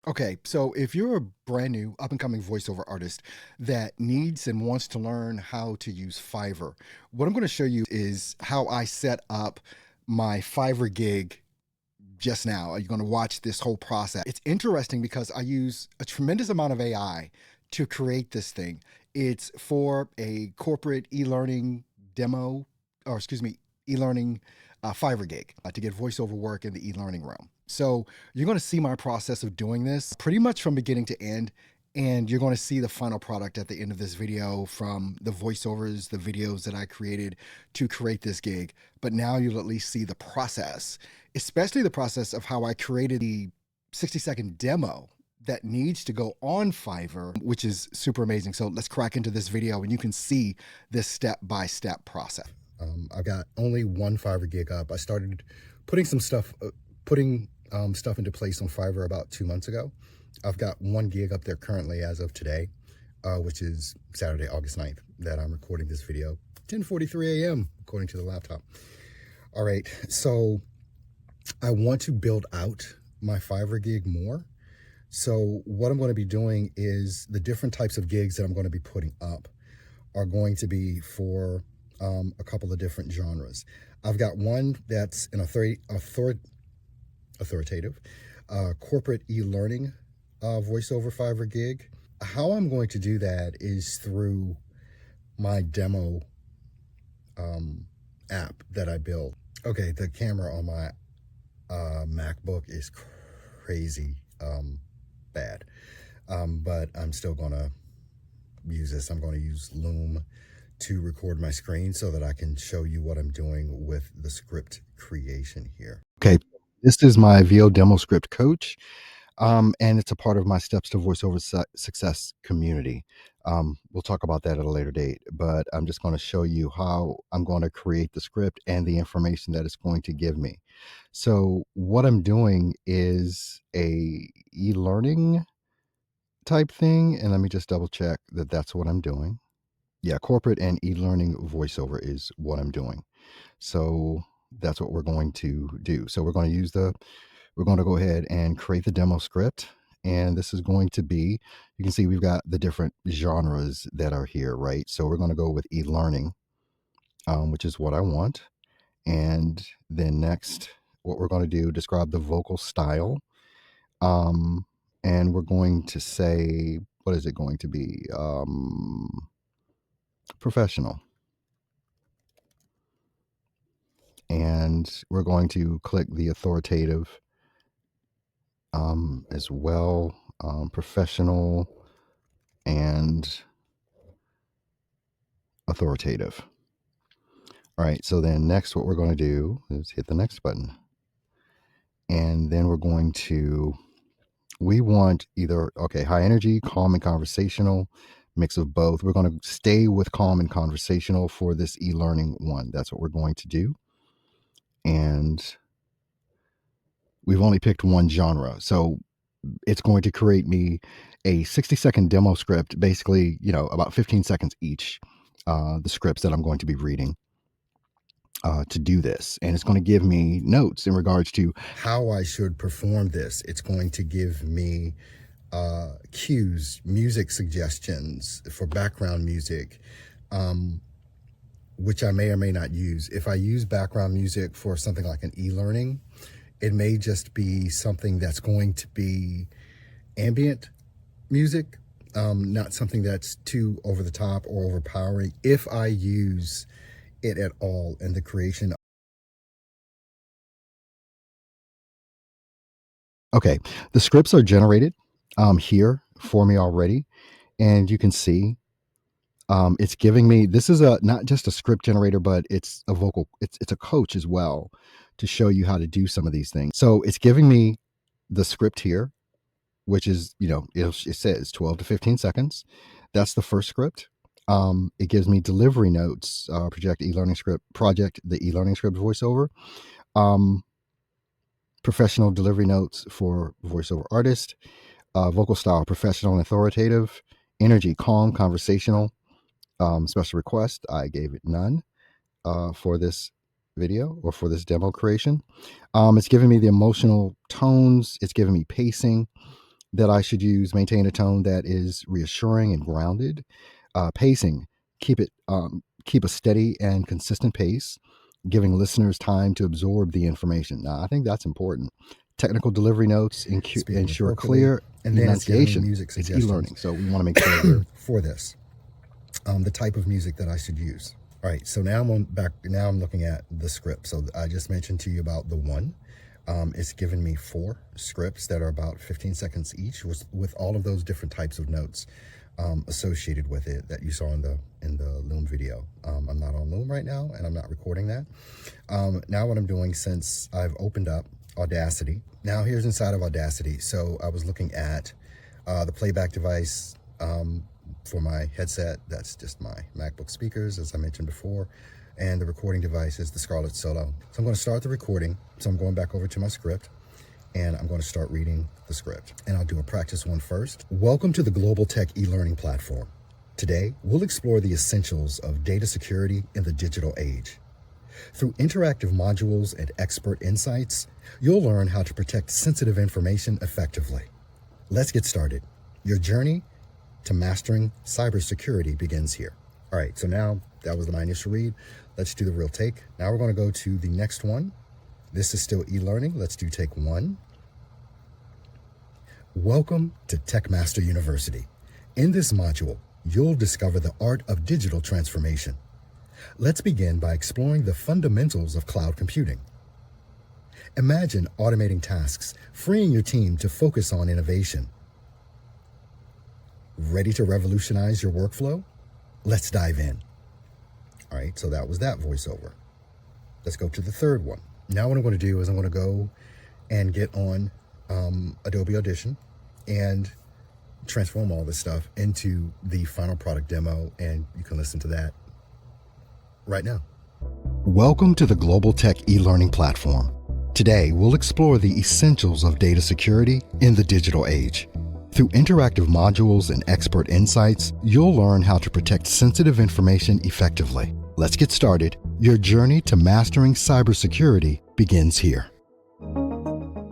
Okay, so if you're a brand new up and coming voiceover artist that needs and wants to learn how to use Fiverr, what I'm going to show you is how I set up my Fiverr gig just now. You're going to watch this whole process. It's interesting because I use a tremendous amount of AI to create this thing. It's for a corporate e-learning demo, or excuse me, e-learning Fiverr gig to get voiceover work in the e-learning realm. So you're going to see my process of doing this pretty much from beginning to end. And you're going to see the final product at the end of this video, from the voiceovers, the videos that I created to create this gig. But now you'll at least see the process, especially the process of how I created the 60-second demo that needs to go on Fiverr, which is super amazing. So let's crack into this video and you can see this step-by-step process. I've got only one Fiverr gig up. I started putting stuff into place on Fiverr about 2 months ago. I've got one gig up there currently as of today, which is Saturday, August 9th, that I'm recording this video. 10:43 a.m. according to the laptop. All right, so I want to build out my Fiverr gig more. So what I'm going to be doing is the different types of gigs that I'm going to be putting up are going to be for a couple of different genres. I've got one that's an authoritative corporate e-learning voiceover Fiverr gig. How I'm going to do that is through my demo app that I built. Okay, the camera on my MacBook is crazy bad, but I'm still gonna use this. I'm going to use Loom to record my screen so that I can show you what I'm doing with the script creation here. Okay, this is my VO demo script coach, and it's a part of my Steps to Voiceover Success community. We'll talk about that at a later date, but I'm just going to show you how I'm going to create the script and the information that it's going to give me. So what I'm doing is a e-learning type thing, and let me just double check that that's what I'm doing. Yeah, corporate and e-learning voiceover is what I'm doing. So that's what we're going to do. So we're going to go ahead and create the demo script. And this is going to be, you can see we've got the different genres that are here, right? So we're going to go with e-learning, which is what I want. And then next, what we're going to do, describe the vocal style. And we're going to say, what is it going to be? Professional. And we're going to click the authoritative as well, professional and authoritative. All right, so then next what we're going to do is hit the next button. And then we're going to, we want either, okay, high energy, calm and conversational, mix of both. We're going to stay with calm and conversational for this e-learning one. That's what we're going to do. And we've only picked one genre. So it's going to create me a 60-second demo script, basically, about 15 seconds each, the scripts that I'm going to be reading to do this. And it's going to give me notes in regards to how I should perform this. It's going to give me cues, music suggestions for background music, which I may or may not use. If I use background music for something like an e-learning, it may just be something that's going to be ambient music, not something that's too over the top or overpowering, if I use it at all in the creation. Okay, the scripts are generated here for me already, and you can see it's giving me, this is a not just a script generator, but it's a vocal, it's a coach as well to show you how to do some of these things. So it's giving me the script here, which is, it says 12 to 15 seconds. That's the first script. It gives me delivery notes, project the e-learning script voiceover, professional delivery notes for voiceover artist, vocal style, professional and authoritative, energy, calm, conversational, special request. I gave it none for this video or for this demo creation. It's giving me the emotional tones. It's giving me pacing. that I should use: maintain a tone that is reassuring and grounded. Pacing, keep a steady and consistent pace, giving listeners time to absorb the information. Now, I think that's important. Technical delivery notes ensure clear and then enunciation. Music It's suggestions e-learning, so we want to make sure we're for this. The type of music that I should use. All right, so now I'm looking at the script. So I just mentioned to you about the one. It's given me 4 scripts that are about 15 seconds each, with all of those different types of notes associated with it that you saw in the Loom video. I'm not on Loom right now, and I'm not recording that. Now what I'm doing, since I've opened up Audacity, now here's inside of Audacity. So I was looking at the playback device for my headset. That's just my MacBook speakers, as I mentioned before. And the recording device is the Scarlett Solo. So I'm going to start the recording. So I'm going back over to my script, and I'm going to start reading the script. And I'll do a practice one first. Welcome to the Global Tech e-learning platform. Today, we'll explore the essentials of data security in the digital age. Through interactive modules and expert insights, you'll learn how to protect sensitive information effectively. Let's get started. Your journey to mastering cybersecurity begins here. All right, so now that was my initial read. Let's do the real take. Now we're going to go to the next one. This is still e-learning. Let's do take 1. Welcome to TechMaster University. In this module, you'll discover the art of digital transformation. Let's begin by exploring the fundamentals of cloud computing. Imagine automating tasks, freeing your team to focus on innovation. Ready to revolutionize your workflow? Let's dive in. All right, so that was that voiceover. Let's go to the third one. Now what I'm going to do is I'm going to go and get on Adobe Audition and transform all this stuff into the final product demo, and you can listen to that right now. Welcome to the Global Tech e-learning platform. Today, we'll explore the essentials of data security in the digital age. Through interactive modules and expert insights, you'll learn how to protect sensitive information effectively. Let's get started. Your journey to mastering cybersecurity begins here.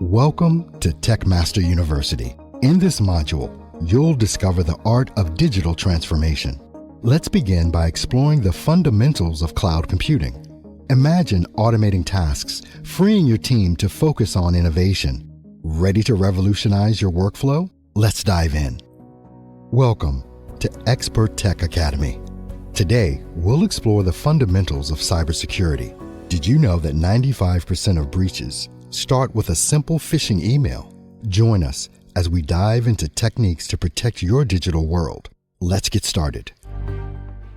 Welcome to TechMaster University. In this module, you'll discover the art of digital transformation. Let's begin by exploring the fundamentals of cloud computing. Imagine automating tasks, freeing your team to focus on innovation. Ready to revolutionize your workflow? Let's dive in. Welcome to Expert Tech Academy. Today, we'll explore the fundamentals of cybersecurity. Did you know that 95% of breaches start with a simple phishing email? Join us as we dive into techniques to protect your digital world. Let's get started.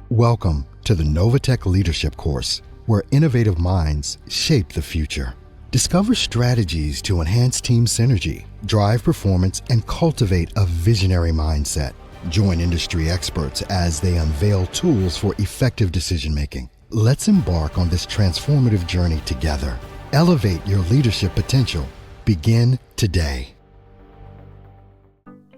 Welcome to the Novatech Leadership course, where innovative minds shape the future. Discover strategies to enhance team synergy, drive performance, and cultivate a visionary mindset. Join industry experts as they unveil tools for effective decision-making. Let's embark on this transformative journey together. Elevate your leadership potential. Begin today.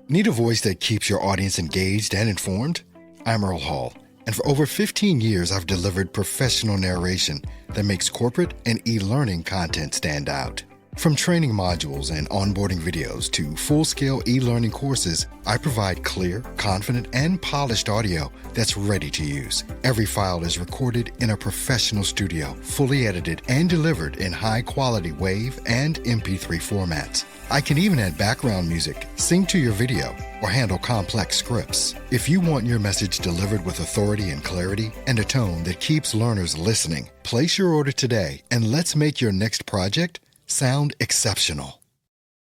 Need a voice that keeps your audience engaged and informed? I'm Earl Hall, and for over 15 years, I've delivered professional narration that makes corporate and e-learning content stand out. From training modules and onboarding videos to full-scale e-learning courses, I provide clear, confident, and polished audio that's ready to use. Every file is recorded in a professional studio, fully edited, and delivered in high-quality WAV and MP3 formats. I can even add background music, sing to your video, or handle complex scripts. If you want your message delivered with authority and clarity and a tone that keeps learners listening, place your order today and let's make your next project sound exceptional.